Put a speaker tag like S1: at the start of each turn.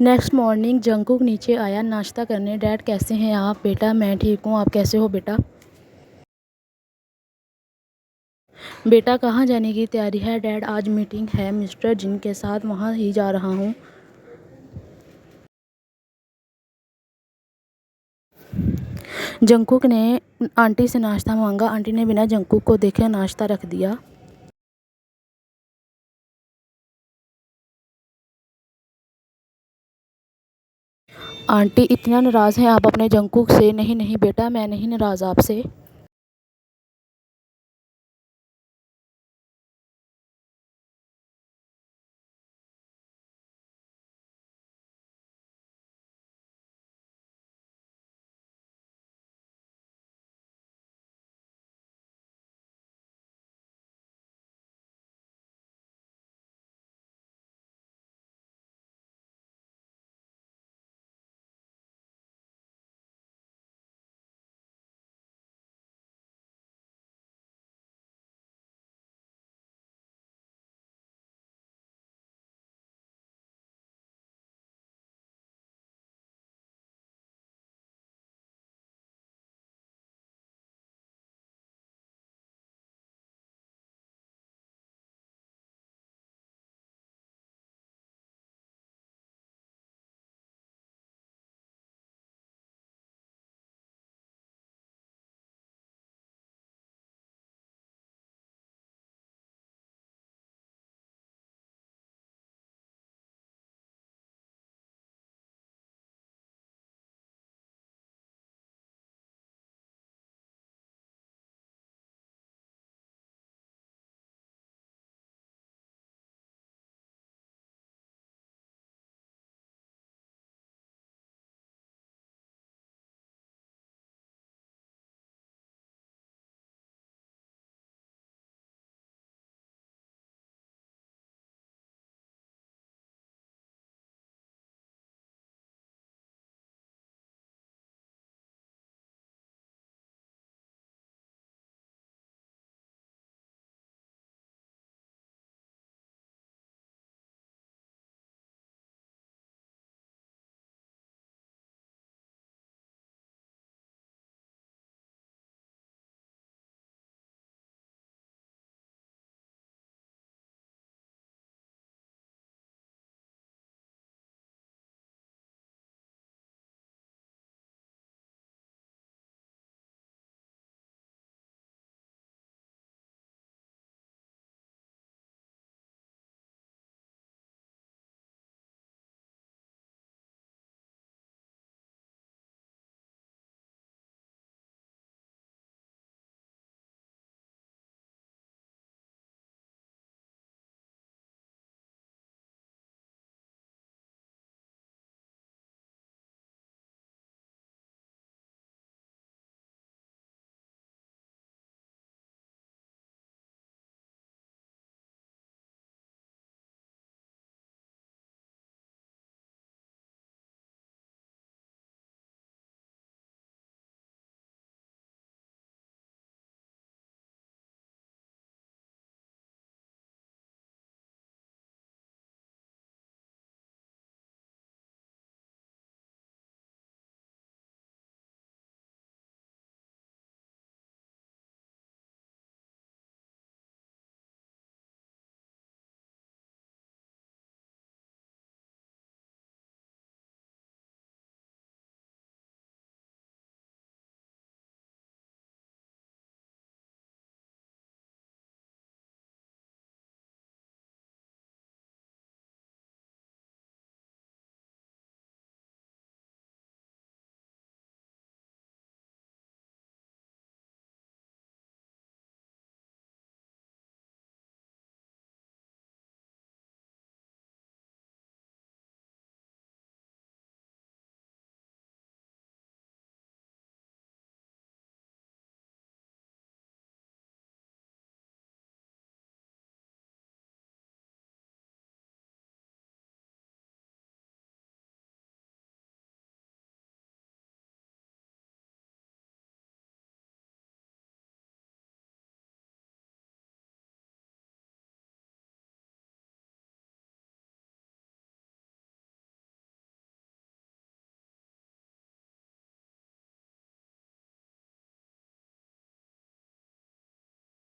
S1: Next morning Jungkook नीचे आया नाश्ता करने। डैड कैसे हैं आप? बेटा मैं ठीक हूँ, आप कैसे हो बेटा? बेटा कहाँ जाने की तैयारी है? डैड आज मीटिंग है मिस्टर जिन के साथ, वहाँ ही जा रहा हूँ। जंगकुक ने आंटी से नाश्ता मांगा। आंटी ने बिना जंगकुक को देखे नाश्ता रख दिया। आंटी इतना नाराज़ हैं आप अपने जंगकुक से? नहीं नहीं बेटा, मैं नहीं नाराज़ आपसे।